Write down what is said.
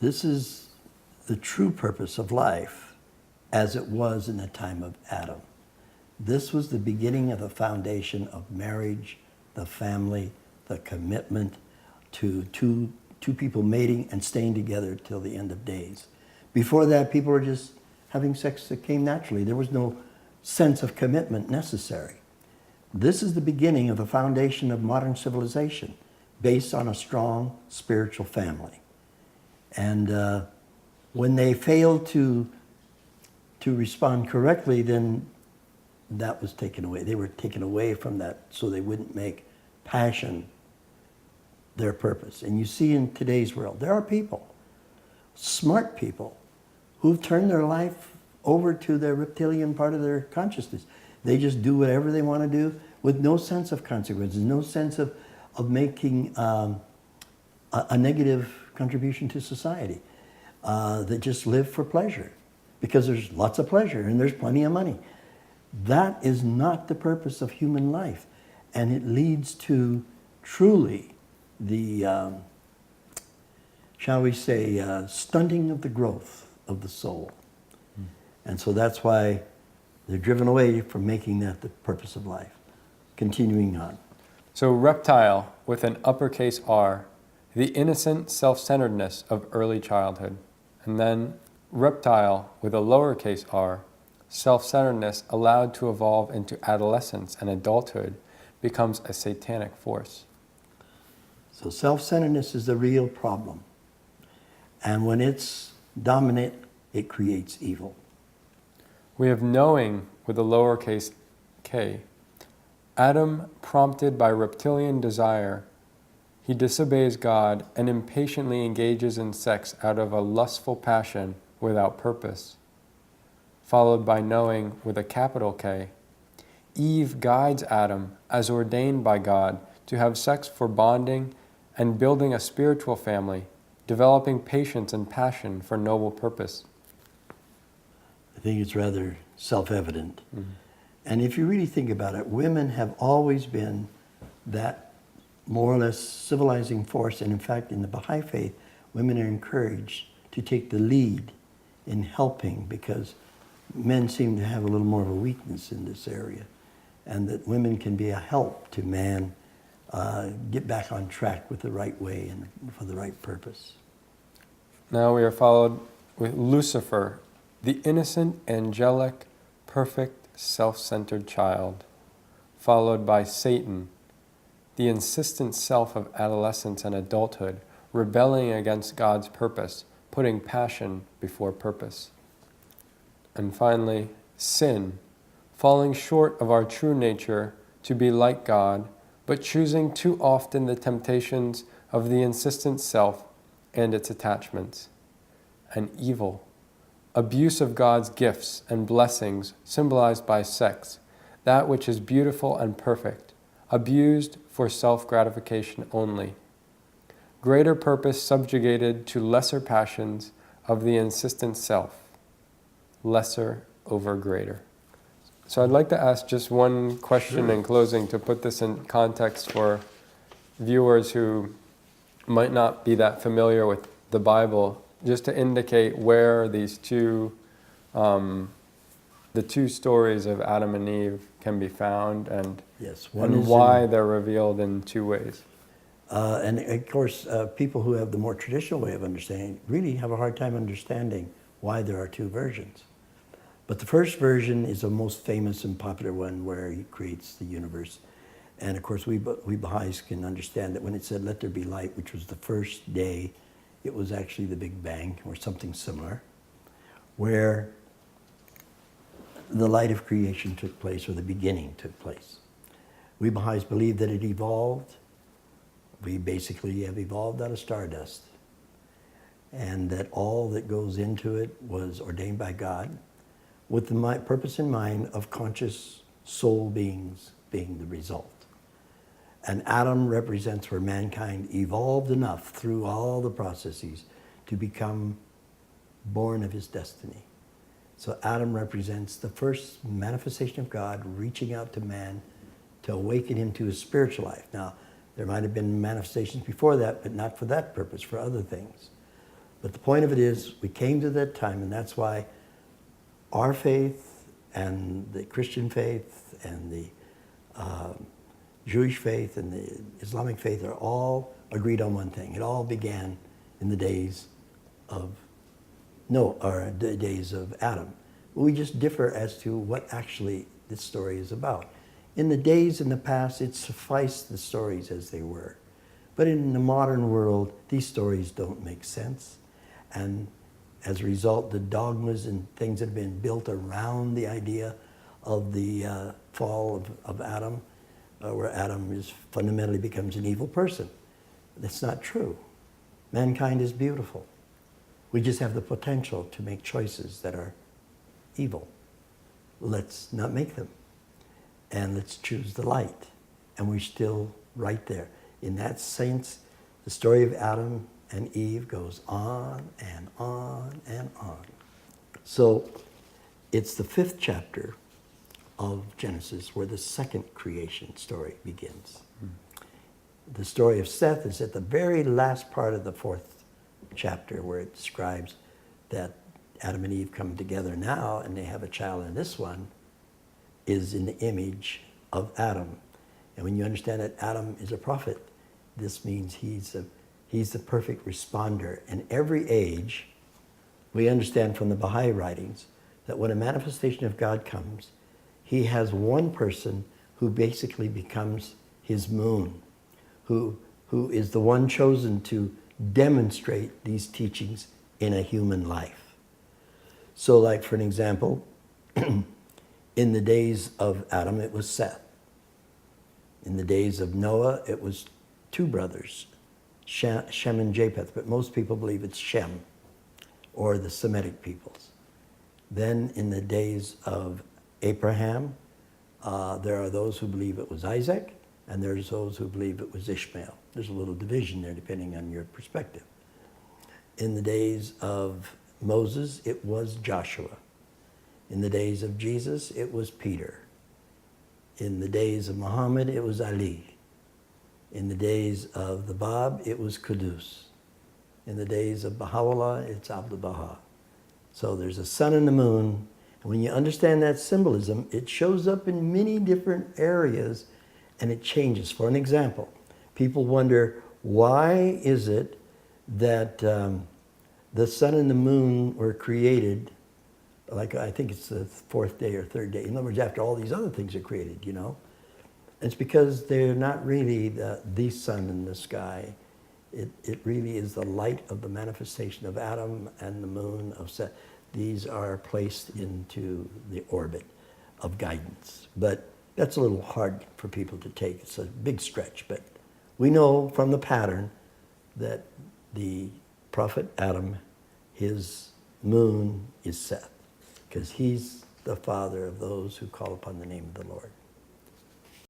This is the true purpose of life as it was in the time of Adam. This was the beginning of the foundation of marriage, the family, the commitment to two people mating and staying together till the end of days. Before that, people were just having sex that came naturally. There was no sense of commitment necessary. This is the beginning of the foundation of modern civilization, based on a strong spiritual family. And when they failed to respond correctly, then that was taken away. They were taken away from that so they wouldn't make passion their purpose. And you see in today's world, there are people, smart people, who've turned their life over to their reptilian part of their consciousness. They just do whatever they want to do with no sense of consequences, no sense of making a negative contribution to society. That just live for pleasure because there's lots of pleasure and there's plenty of money. That is not the purpose of human life. And it leads to truly the, shall we say, stunting of the growth of the soul. And so that's why they're driven away from making that the purpose of life. Continuing on. So reptile with an uppercase R, the innocent self-centeredness of early childhood. And then reptile with a lowercase r, self-centeredness allowed to evolve into adolescence and adulthood becomes a satanic force. So self-centeredness is the real problem. And when it's dominant, it creates evil. We have knowing with a lowercase k. Adam, prompted by reptilian desire, he disobeys God and impatiently engages in sex out of a lustful passion without purpose. Followed by knowing with a capital K. Eve guides Adam, as ordained by God, to have sex for bonding and building a spiritual family, developing patience and passion for noble purpose. I think it's rather self-evident. Mm-hmm. And if you really think about it, women have always been that more or less civilizing force. And in fact, in the Baha'i faith, women are encouraged to take the lead in helping because men seem to have a little more of a weakness in this area. And that women can be a help to man get back on track with the right way and for the right purpose. Now we are followed with Lucifer, the innocent, angelic, perfect, self-centered child, followed by Satan, the insistent self of adolescence and adulthood, rebelling against God's purpose, putting passion before purpose. And finally, sin, falling short of our true nature to be like God, but choosing too often the temptations of the insistent self and its attachments. And evil, abuse of God's gifts and blessings symbolized by sex, that which is beautiful and perfect, abused for self-gratification only. Greater purpose subjugated to lesser passions of the insistent self, lesser over greater. So I'd like to ask just one question in closing to put this in context for viewers who might not be that familiar with the Bible, just to indicate where these the two stories of Adam and Eve can be found and, yes, and why they're revealed in two ways. And of course, people who have the more traditional way of understanding really have a hard time understanding why there are two versions. But the first version is the most famous and popular one where he creates the universe. And of course, we Baha'is can understand that when it said, "Let there be light," which was the first day, it was actually the Big Bang or something similar, where the light of creation took place, or the beginning took place. We Baha'is believe that it evolved. We basically have evolved out of stardust, and that all that goes into it was ordained by God, with the purpose in mind of conscious soul beings being the result. And Adam represents where mankind evolved enough through all the processes to become born of his destiny. So Adam represents the first manifestation of God reaching out to man to awaken him to his spiritual life. Now, there might have been manifestations before that, but not for that purpose, for other things. But the point of it is, we came to that time, and that's why our faith and the Christian faith and the Jewish faith and the Islamic faith are all agreed on one thing. It all began in the days of the days of Adam. We just differ as to what actually this story is about. In the days in the past, it sufficed the stories as they were. But in the modern world, these stories don't make sense. And as a result, the dogmas and things that have been built around the idea of the fall of Adam, where Adam fundamentally becomes an evil person. That's not true. Mankind is beautiful. We just have the potential to make choices that are evil. Let's not make them. And let's choose the light. And we're still right there. In that sense, the story of Adam and Eve goes on and on and on. So it's the 5th chapter of Genesis where the second creation story begins. The story of Seth is at the very last part of the 4th chapter, where it describes that Adam and Eve come together now and they have a child, and this one is in the image of Adam. And when you understand that Adam is a prophet, this means he's the perfect responder. In every age, we understand from the Baha'i writings that when a manifestation of God comes, he has one person who basically becomes his moon, who is the one chosen to demonstrate these teachings in a human life. So like, for an example, in the days of Adam, it was Seth. In the days of Noah, it was 2 brothers, Shem and Japheth, but most people believe it's Shem, or the Semitic peoples. Then in the days of Abraham, there are those who believe it was Isaac, and there's those who believe it was Ishmael. There's a little division there depending on your perspective. In the days of Moses, it was Joshua. In the days of Jesus, it was Peter. In the days of Muhammad, it was Ali. In the days of the Bab, it was Qudus. In the days of Baha'u'llah, it's Abdul Baha. So there's a sun and the moon. And when you understand that symbolism, it shows up in many different areas and it changes. For an example, people wonder, why is it that the sun and the moon were created, like I think it's the 4th day or 3rd day. In other words, after all these other things are created, you know. It's because they're not really the sun in the sky. It really is the light of the manifestation of Adam and the moon of Seth. These are placed into the orbit of guidance. But that's a little hard for people to take. It's a big stretch. But we know from the pattern that the prophet Adam, his moon is Seth, because he's the father of those who call upon the name of the Lord.